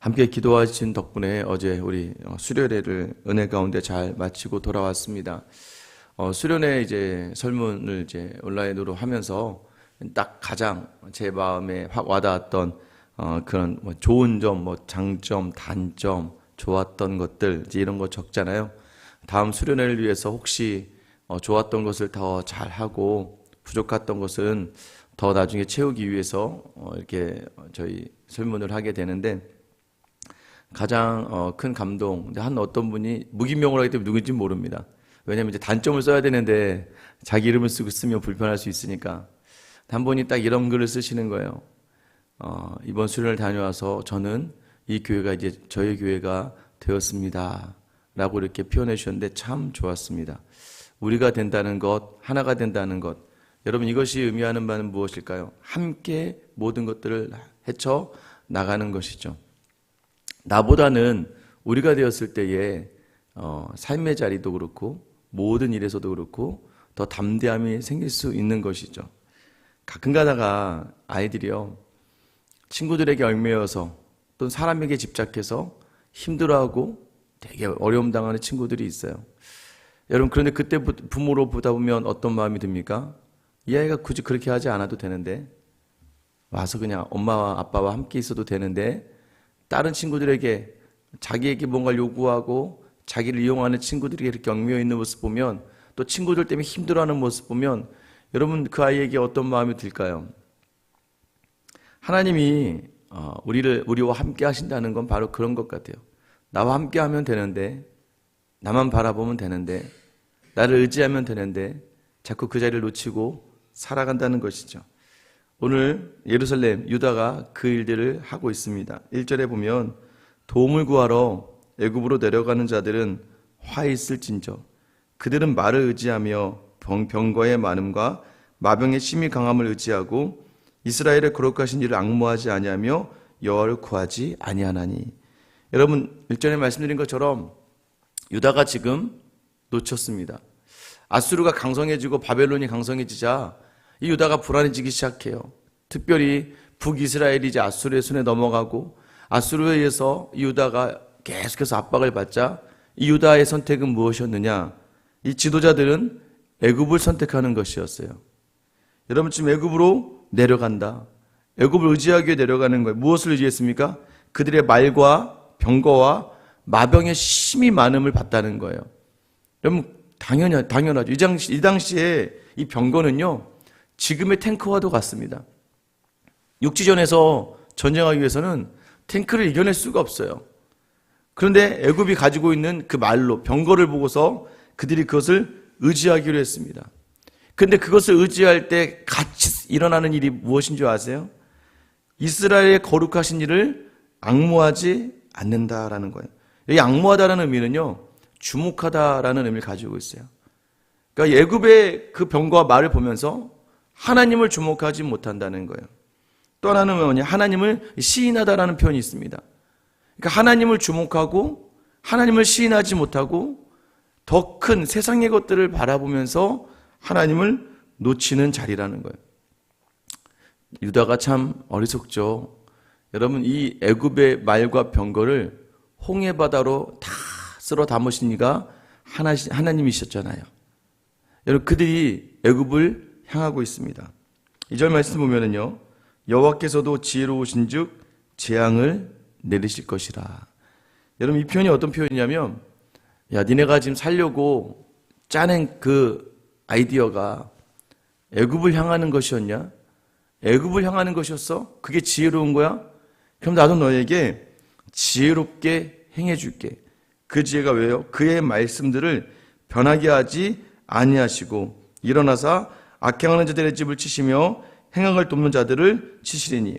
함께 기도하신 덕분에 어제 우리 수련회를 은혜 가운데 잘 마치고 돌아왔습니다. 수련회 이제 설문을 이제 온라인으로 하면서 딱 가장 제 마음에 확 와닿았던 그런 좋은 점, 장점, 단점, 좋았던 것들 이제 이런 거 적잖아요. 다음 수련회를 위해서 혹시 좋았던 것을 더 잘하고 부족했던 것은 더 나중에 채우기 위해서 이렇게 저희 설문을 하게 되는데 가장 큰 감동, 한 어떤 분이 무기명으로 하기 때문에 누군지 모릅니다. 왜냐면 이제 단점을 써야 되는데 자기 이름을 쓰면 불편할 수 있으니까 한 분이 딱 이런 글을 쓰시는 거예요. 이번 수련을 다녀와서 저는 이 교회가 이제 저희 교회가 되었습니다 라고 이렇게 표현해 주셨는데 참 좋았습니다. 우리가 된다는 것, 하나가 된다는 것, 여러분 이것이 의미하는 바는 무엇일까요? 함께 모든 것들을 헤쳐 나가는 것이죠. 나보다는 우리가 되었을 때에 삶의 자리도 그렇고 모든 일에서도 그렇고 더 담대함이 생길 수 있는 것이죠. 가끔 가다가 아이들이요, 친구들에게 얽매여서 또 사람에게 집착해서 힘들어하고 되게 어려움 당하는 친구들이 있어요. 여러분, 그런데 그때 부모로 보다 보면 어떤 마음이 듭니까? 이 아이가 굳이 그렇게 하지 않아도 되는데, 와서 그냥 엄마와 아빠와 함께 있어도 되는데, 다른 친구들에게 자기에게 뭔가를 요구하고 자기를 이용하는 친구들이 이렇게 얽매여 있는 모습 보면, 또 친구들 때문에 힘들어하는 모습 보면 여러분 그 아이에게 어떤 마음이 들까요? 하나님이 우리와 함께 하신다는 건 바로 그런 것 같아요. 나와 함께 하면 되는데, 나만 바라보면 되는데, 나를 의지하면 되는데 자꾸 그 자리를 놓치고 살아간다는 것이죠. 오늘 예루살렘 유다가 그 일들을 하고 있습니다. 1절에 보면 도움을 구하러 애굽으로 내려가는 자들은 화 있을진저 그들은 말을 의지하며 병거의 많음과 마병의 심히 강함을 의지하고 이스라엘의 거룩하신 이를 앙모하지 아니하며 여호와를 구하지 아니하나니. 여러분 1절에 말씀드린 것처럼 유다가 지금 놓쳤습니다. 아수르가 강성해지고 바벨론이 강성해지자 이 유다가 불안해지기 시작해요. 특별히 북이스라엘이 이제 아수르의 손에 넘어가고 아수르에 의해서 이 유다가 계속해서 압박을 받자 이 유다의 선택은 무엇이었느냐? 이 지도자들은 애굽을 선택하는 것이었어요. 여러분 지금 애굽으로 내려간다. 애굽을 의지하기 위해 내려가는 거예요. 무엇을 의지했습니까? 그들의 말과 병거와 마병의 심히 많음을 봤다는 거예요. 여러분 당연하죠. 이 당시에 이 병거는요, 지금의 탱크와도 같습니다. 육지전에서 전쟁하기 위해서는 탱크를 이겨낼 수가 없어요. 그런데 애굽이 가지고 있는 그 말로 병거를 보고서 그들이 그것을 의지하기로 했습니다. 그런데 그것을 의지할 때 같이 일어나는 일이 무엇인 줄 아세요? 이스라엘의 거룩하신 이를 앙모하지 않는다라는 거예요. 이 앙모하다라는 의미는요, 주목하다라는 의미를 가지고 있어요. 그러니까 애굽의 그 병거와 말을 보면서 하나님을 주목하지 못한다는 거예요. 또 하나는 뭐냐? 하나님을 시인하다라는 표현이 있습니다. 그러니까 하나님을 주목하고 하나님을 시인하지 못하고 더 큰 세상의 것들을 바라보면서 하나님을 놓치는 자리라는 거예요. 유다가 참 어리석죠. 여러분 이 애굽의 말과 병거를 홍해바다로 다 쓸어 담으신 이가 하나님이셨잖아요. 여러분 그들이 애굽을 향하고 있습니다. 2절 말씀 보면은요, 여호와께서도 지혜로우신즉 재앙을 내리실 것이라. 여러분 이 표현이 어떤 표현이냐면, 야 니네가 지금 살려고 짜낸 그 아이디어가 애굽을 향하는 것이었냐? 애굽을 향하는 것이었어? 그게 지혜로운 거야? 그럼 나도 너에게 지혜롭게 행해줄게. 그 지혜가 왜요? 그의 말씀들을 변하게 하지 아니하시고 일어나사 악행하는 자들의 집을 치시며 행악을 돕는 자들을 치시리니.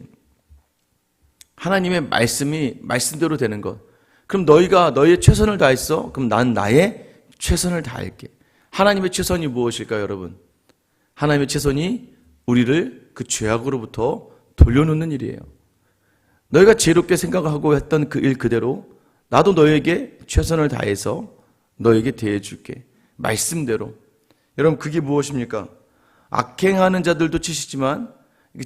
하나님의 말씀이 말씀대로 되는 것. 그럼 너희가 너희의 최선을 다했어? 그럼 난 나의 최선을 다할게. 하나님의 최선이 무엇일까요, 여러분? 하나님의 최선이 우리를 그 죄악으로부터 돌려놓는 일이에요. 너희가 지혜롭게 생각하고 했던 그 일 그대로 나도 너에게 최선을 다해서 너에게 대해줄게. 말씀대로. 여러분 그게 무엇입니까? 악행하는 자들도 치시지만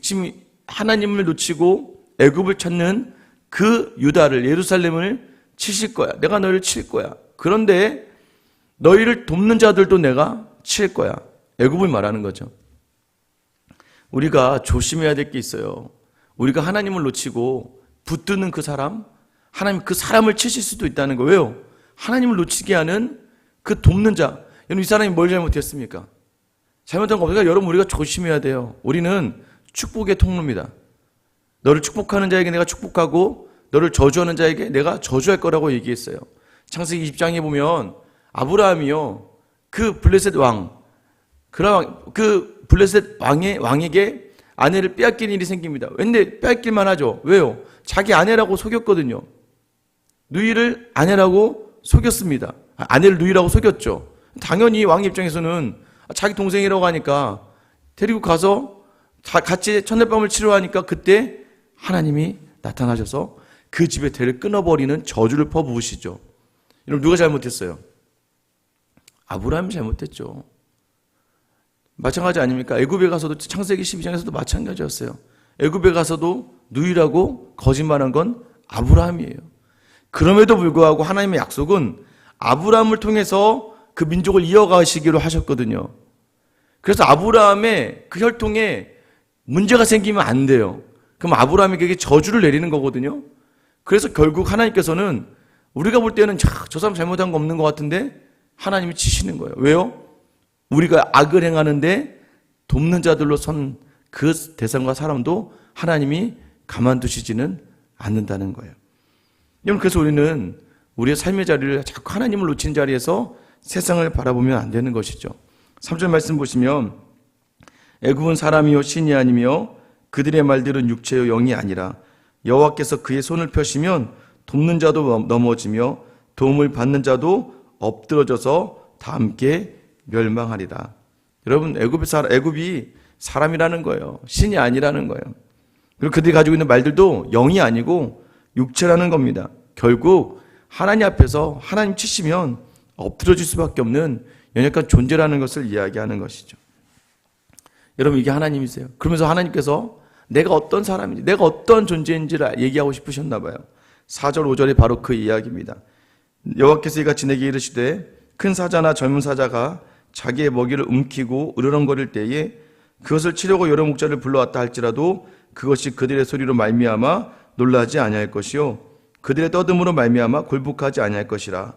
지금 하나님을 놓치고 애굽을 찾는 그 유다를, 예루살렘을 치실 거야. 내가 너희를 칠 거야. 그런데 너희를 돕는 자들도 내가 칠 거야. 애굽을 말하는 거죠. 우리가 조심해야 될 게 있어요. 우리가 하나님을 놓치고 붙드는 그 사람, 하나님 그 사람을 치실 수도 있다는 거예요. 왜요? 하나님을 놓치게 하는 그 돕는 자. 여러분, 이 사람이 뭘 잘못했습니까? 잘못한 거 없으니까 여러분, 우리가 조심해야 돼요. 우리는 축복의 통로입니다. 너를 축복하는 자에게 내가 축복하고 너를 저주하는 자에게 내가 저주할 거라고 얘기했어요. 창세기 20장에 보면 아브라함이요, 그 블레셋 왕, 그 블레셋 왕에게 아내를 빼앗긴 일이 생깁니다. 왠데 빼앗길만 하죠. 왜요? 자기 아내라고 속였거든요. 누이를 아내라고 속였습니다. 아내를 누이라고 속였죠. 당연히 왕 입장에서는 자기 동생이라고 하니까 데리고 가서 같이 첫날밤을 치러하니까 그때 하나님이 나타나셔서 그 집의 대를 끊어버리는 저주를 퍼부으시죠. 여러분, 누가 잘못했어요? 아브라함이 잘못했죠. 마찬가지 아닙니까? 애굽에 가서도, 창세기 12장에서도 마찬가지였어요. 애굽에 가서도 누이라고 거짓말한 건 아브라함이에요. 그럼에도 불구하고 하나님의 약속은 아브라함을 통해서 그 민족을 이어가시기로 하셨거든요. 그래서 아브라함의 그 혈통에 문제가 생기면 안 돼요. 그럼 아브라함에게 저주를 내리는 거거든요. 그래서 결국 하나님께서는 우리가 볼 때는 저 사람 잘못한 거 없는 것 같은데 하나님이 치시는 거예요. 왜요? 우리가 악을 행하는데 돕는 자들로 선 그 대상과 사람도 하나님이 가만두시지는 않는다는 거예요. 여러분, 그래서 우리는 우리의 삶의 자리를 자꾸 하나님을 놓친 자리에서 세상을 바라보면 안 되는 것이죠. 3절 말씀 보시면 애굽은 사람이요 신이 아니며 그들의 말들은 육체요 영이 아니라 여호와께서 그의 손을 펴시면 돕는 자도 넘어지며 도움을 받는 자도 엎드러져서 다 함께 멸망하리라. 여러분, 애굽이 사람이라는 거예요. 신이 아니라는 거예요. 그리고 그들이 가지고 있는 말들도 영이 아니고 육체라는 겁니다. 결국 하나님 앞에서 하나님 치시면 엎드러질 수밖에 없는 연약한 존재라는 것을 이야기하는 것이죠. 여러분, 이게 하나님이세요. 그러면서 하나님께서 내가 어떤 사람인지, 내가 어떤 존재인지를 얘기하고 싶으셨나 봐요. 4절 5절이 바로 그 이야기입니다. 여호와께서 이같이 내게 이르시되 큰 사자나 젊은 사자가 자기의 먹이를 움키고 으르렁거릴 때에 그것을 치려고 여러 목자를 불러왔다 할지라도 그것이 그들의 소리로 말미암아 놀라지 아니할 것이요 그들의 떠듬으로 말미암아 굴복하지 아니할 것이라.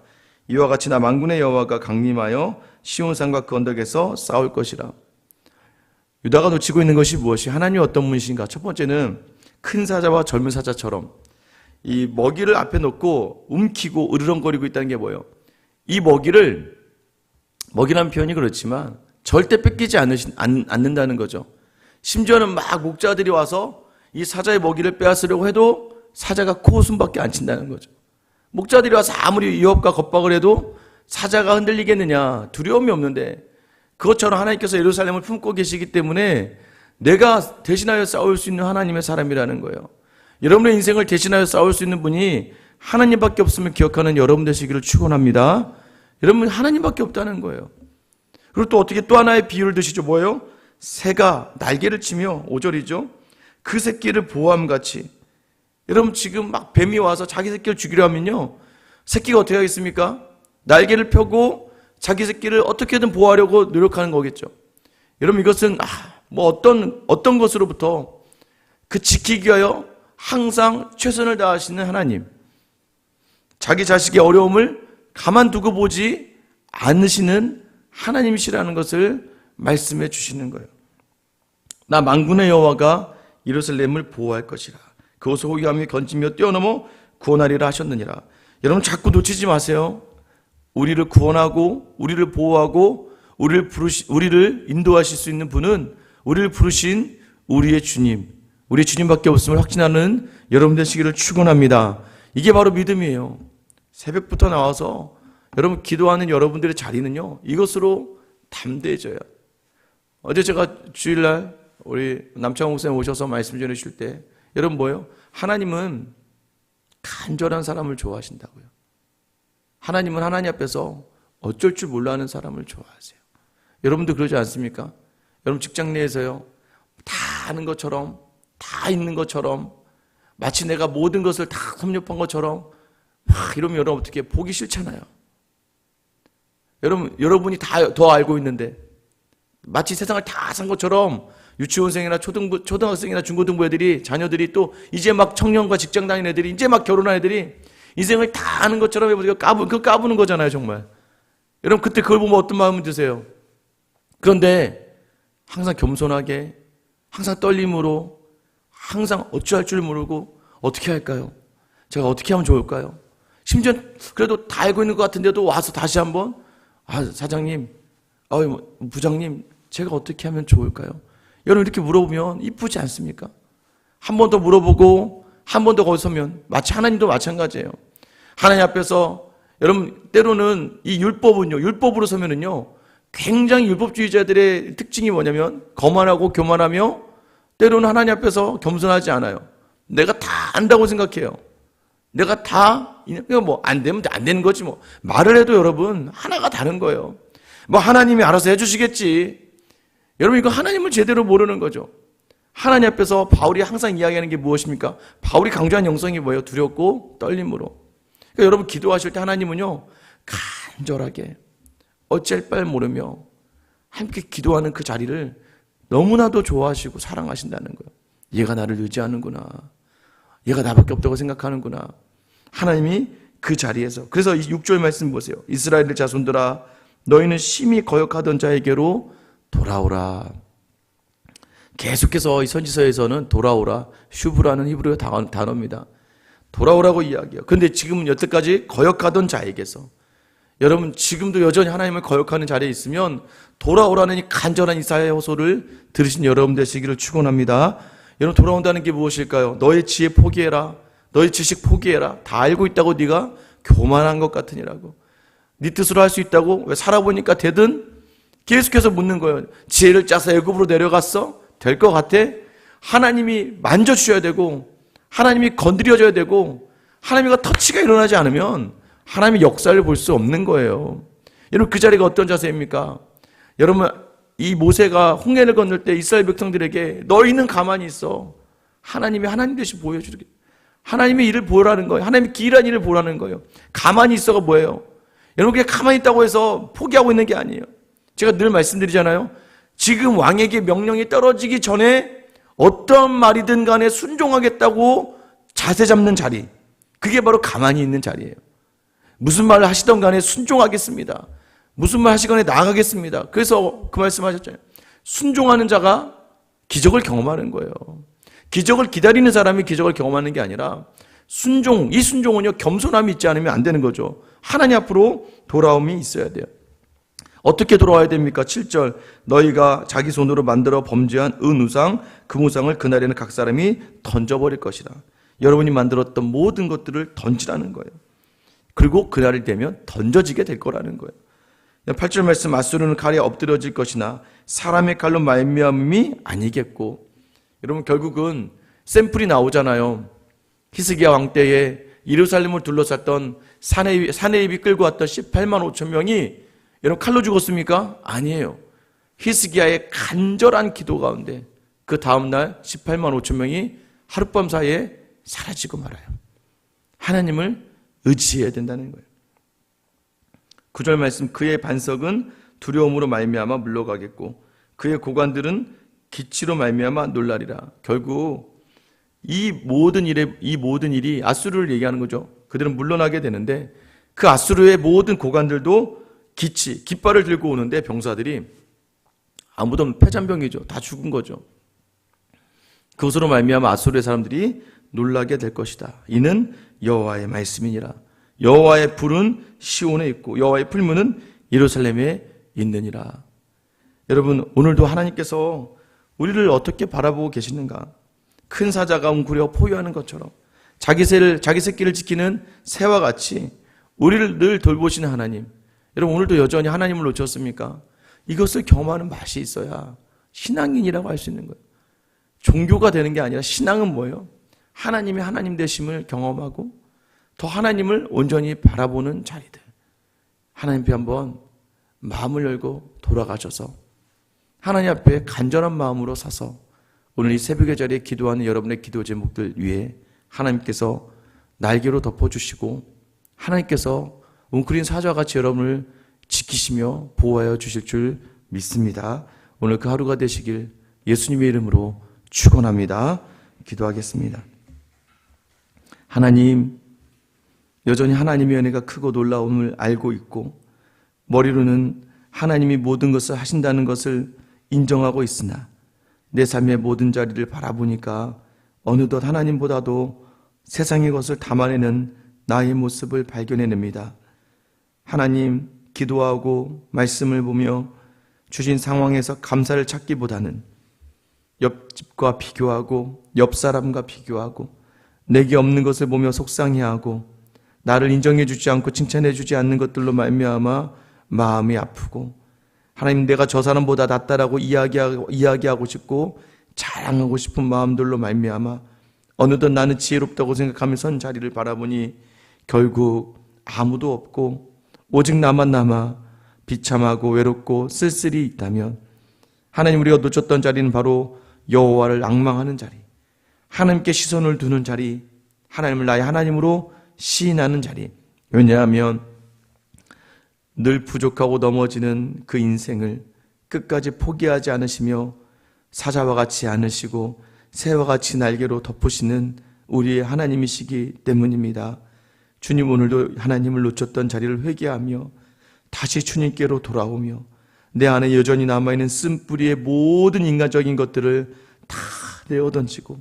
이와 같이 나 만군의 여호와가 강림하여 시온산과 그 언덕에서 싸울 것이라. 유다가 놓치고 있는 것이 무엇이, 하나님이 어떤 분이신가? 첫 번째는 큰 사자와 젊은 사자처럼 이 먹이를 앞에 놓고 움키고 으르렁거리고 있다는 게 뭐예요? 이 먹이라는 표현이 그렇지만 절대 뺏기지 않는다는 거죠. 심지어는 막 목자들이 와서 이 사자의 먹이를 빼앗으려고 해도 사자가 코웃음밖에 안 친다는 거죠. 목자들이 와서 아무리 위협과 겁박을 해도 사자가 흔들리겠느냐, 두려움이 없는데, 그것처럼 하나님께서 예루살렘을 품고 계시기 때문에 내가 대신하여 싸울 수 있는 하나님의 사람이라는 거예요. 여러분의 인생을 대신하여 싸울 수 있는 분이 하나님밖에 없음을 기억하는 여러분 되시기를 축원합니다. 여러분, 하나님밖에 없다는 거예요. 그리고 또 어떻게 또 하나의 비유를 드시죠? 뭐예요? 새가 날개를 치며, 5절이죠. 그 새끼를 보호함같이. 여러분, 지금 막 뱀이 와서 자기 새끼를 죽이려 하면요, 새끼가 어떻게 하겠습니까? 날개를 펴고 자기 새끼를 어떻게든 보호하려고 노력하는 거겠죠. 여러분, 이것은 어떤 것으로부터 그 지키기 위하여 항상 최선을 다하시는 하나님, 자기 자식의 어려움을 가만두고 보지 않으시는 하나님이시라는 것을 말씀해 주시는 거예요. 나 만군의 여호와가 예루살렘을 보호할 것이라. 그것을 호위하며 건지며 뛰어넘어 구원하리라 하셨느니라. 여러분, 자꾸 놓치지 마세요. 우리를 구원하고 우리를 보호하고 우리를 인도하실 수 있는 분은 우리를 부르신 우리의 주님, 우리 주님밖에 없음을 확신하는 여러분 되시기를 축원합니다. 이게 바로 믿음이에요. 새벽부터 나와서 여러분 기도하는 여러분들의 자리는요, 이것으로 담대해져요. 어제 제가 주일날 우리 남창호 목사님 오셔서 말씀 전해주실 때, 여러분 뭐예요? 하나님은 간절한 사람을 좋아하신다고요. 하나님은 하나님 앞에서 어쩔 줄 몰라 하는 사람을 좋아하세요. 여러분도 그러지 않습니까? 여러분 직장 내에서요, 다 아는 것처럼, 다 있는 것처럼, 마치 내가 모든 것을 다 섭렵한 것처럼 막 이러면 여러분 어떻게 보기 싫잖아요. 여러분이 다 더 알고 있는데 마치 세상을 다 산 것처럼 유치원생이나 초등학생이나 중고등부 애들이 자녀들이 또 이제 막 청년과 직장 다니는 애들이 이제 막 결혼한 애들이 인생을 다 아는 것처럼 해보니까 까부는 거잖아요, 정말. 여러분 그때 그걸 보면 어떤 마음이 드세요? 그런데 항상 겸손하게, 항상 떨림으로, 항상 어찌할 줄 모르고 어떻게 할까요? 제가 어떻게 하면 좋을까요? 심지어 그래도 다 알고 있는 것 같은데도 와서 다시 한번 사장님, 부장님, 제가 어떻게 하면 좋을까요? 여러분 이렇게 물어보면 이쁘지 않습니까? 한 번 더 물어보고 한 번 더 거기 서면 마치 하나님도 마찬가지예요. 하나님 앞에서 여러분 때로는 이 율법으로 서면은요 굉장히 율법주의자들의 특징이 뭐냐면 거만하고 교만하며 때로는 하나님 앞에서 겸손하지 않아요. 내가 다 안다고 생각해요. 내가 다 뭐 안 되면 안 되는 거지 뭐. 말을 해도 여러분 하나가 다른 거예요. 뭐 하나님이 알아서 해주시겠지. 여러분 이거 하나님을 제대로 모르는 거죠. 하나님 앞에서 바울이 항상 이야기하는 게 무엇입니까? 바울이 강조한 영성이 뭐예요? 두렵고 떨림으로. 그러니까 여러분 기도하실 때 하나님은요 간절하게 어찌할 바를 모르며 함께 기도하는 그 자리를 너무나도 좋아하시고 사랑하신다는 거예요. 얘가 나를 의지하는구나. 얘가 나밖에 없다고 생각하는구나. 하나님이 그 자리에서. 그래서 이 6절 말씀 보세요. 이스라엘의 자손들아 너희는 심히 거역하던 자에게로 돌아오라. 계속해서 이 선지서에서는 돌아오라, 슈브라는 히브리어 단어입니다. 돌아오라고 이야기해요. 그런데 지금은 여태까지 거역하던 자에게서. 여러분 지금도 여전히 하나님을 거역하는 자리에 있으면 돌아오라는 이 간절한 이사야의 호소를 들으신 여러분 되시기를 축원합니다. 여러분 돌아온다는 게 무엇일까요? 너의 지혜 포기해라. 너의 지식 포기해라. 다 알고 있다고 네가 교만한 것 같으니라고. 네 뜻으로 할 수 있다고 왜 살아보니까 되든? 계속해서 묻는 거예요. 지혜를 짜서 애굽으로 내려갔어? 될 것 같아? 하나님이 만져주셔야 되고 하나님이 건드려줘야 되고 하나님과 터치가 일어나지 않으면 하나님의 역사를 볼 수 없는 거예요. 여러분 그 자리가 어떤 자세입니까? 여러분 이 모세가 홍해를 건널 때 이스라엘 백성들에게 너희는 가만히 있어. 하나님이 하나님 대신 보여주게. 하나님의 일을 보라는 거예요. 하나님의 기이한 일을 보라는 거예요. 가만히 있어가 뭐예요? 여러분 그냥 가만히 있다고 해서 포기하고 있는 게 아니에요. 제가 늘 말씀드리잖아요. 지금 왕에게 명령이 떨어지기 전에 어떤 말이든 간에 순종하겠다고 자세 잡는 자리. 그게 바로 가만히 있는 자리예요. 무슨 말을 하시던 간에 순종하겠습니다. 무슨 말 하시거나 나아가겠습니다. 그래서 그 말씀하셨잖아요. 순종하는 자가 기적을 경험하는 거예요. 기적을 기다리는 사람이 기적을 경험하는 게 아니라 이 순종은요 겸손함이 있지 않으면 안 되는 거죠. 하나님 앞으로 돌아옴이 있어야 돼요. 어떻게 돌아와야 됩니까? 7절 너희가 자기 손으로 만들어 범죄한 은우상 금우상을 그날에는 각 사람이 던져버릴 것이라. 여러분이 만들었던 모든 것들을 던지라는 거예요. 그리고 그날이 되면 던져지게 될 거라는 거예요. 8절 말씀 아수르는 칼에 엎드려질 것이나 사람의 칼로 말미암음이 아니겠고. 여러분 결국은 샘플이 나오잖아요. 히스기야 왕 때에 예루살렘을 둘러쌌던 사내입이 끌고 왔던 18만 5천 명이 여러분 칼로 죽었습니까? 아니에요. 히스기야의 간절한 기도 가운데 그 다음날 18만 5천 명이 하룻밤 사이에 사라지고 말아요. 하나님을 의지해야 된다는 거예요. 9절 말씀 그의 반석은 두려움으로 말미암아 물러가겠고 그의 고관들은 기치로 말미암아 놀라리라. 결국 이 모든 일이 아수르를 얘기하는 거죠. 그들은 물러나게 되는데 그 아수르의 모든 고관들도 깃발을 들고 오는데 병사들이 아무도 패잔병이죠. 다 죽은 거죠. 그것으로 말미암아 아수르의 사람들이 놀라게 될 것이다. 이는 여호와의 말씀이니라. 여호와의 불은 시온에 있고 여호와의 풀무는 예루살렘에 있느니라. 여러분 오늘도 하나님께서 우리를 어떻게 바라보고 계시는가? 큰 사자가 웅크려 포효하는 것처럼 자기 새끼를 지키는 새와 같이 우리를 늘 돌보시는 하나님. 여러분 오늘도 여전히 하나님을 놓쳤습니까? 이것을 경험하는 맛이 있어야 신앙인이라고 할 수 있는 거예요. 종교가 되는 게 아니라 신앙은 뭐예요? 하나님이 하나님 되심을 경험하고 더 하나님을 온전히 바라보는 자리들. 하나님 앞에 한번 마음을 열고 돌아가셔서 하나님 앞에 간절한 마음으로 서서 오늘 이 새벽의 자리에 기도하는 여러분의 기도 제목들 위에 하나님께서 날개로 덮어주시고 하나님께서 웅크린 사자와 같이 여러분을 지키시며 보호하여 주실 줄 믿습니다. 오늘 그 하루가 되시길 예수님의 이름으로 축원합니다. 기도하겠습니다. 하나님, 여전히 하나님의 은혜가 크고 놀라움을 알고 있고 머리로는 하나님이 모든 것을 하신다는 것을 인정하고 있으나 내 삶의 모든 자리를 바라보니까 어느덧 하나님보다도 세상의 것을 담아내는 나의 모습을 발견해냅니다. 하나님, 기도하고 말씀을 보며 주신 상황에서 감사를 찾기보다는 옆집과 비교하고 옆 사람과 비교하고 내게 없는 것을 보며 속상해하고 나를 인정해 주지 않고 칭찬해 주지 않는 것들로 말미암아 마음이 아프고 하나님, 내가 저 사람보다 낫다라고 이야기하고 싶고 자랑하고 싶은 마음들로 말미암아 어느덧 나는 지혜롭다고 생각하며 선 자리를 바라보니 결국 아무도 없고 오직 나만 남아 비참하고 외롭고 쓸쓸히 있다면 하나님, 우리가 놓쳤던 자리는 바로 여호와를 앙망하는 자리, 하나님께 시선을 두는 자리, 하나님을 나의 하나님으로 시인하는 자리. 왜냐하면 늘 부족하고 넘어지는 그 인생을 끝까지 포기하지 않으시며 사자와 같이 안으시고 새와 같이 날개로 덮으시는 우리의 하나님이시기 때문입니다. 주님, 오늘도 하나님을 놓쳤던 자리를 회개하며 다시 주님께로 돌아오며 내 안에 여전히 남아있는 쓴뿌리의 모든 인간적인 것들을 다 내어던지고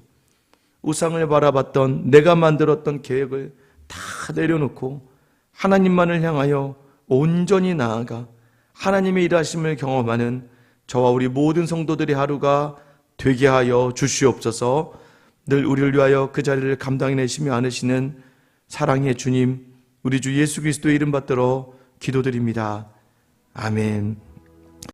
우상을 바라봤던 내가 만들었던 계획을 다 내려놓고 하나님만을 향하여 온전히 나아가 하나님의 일하심을 경험하는 저와 우리 모든 성도들의 하루가 되게 하여 주시옵소서. 늘 우리를 위하여 그 자리를 감당해내시며 안으시는 사랑의 주님, 우리 주 예수 그리스도의 이름 받들어 기도드립니다. 아멘.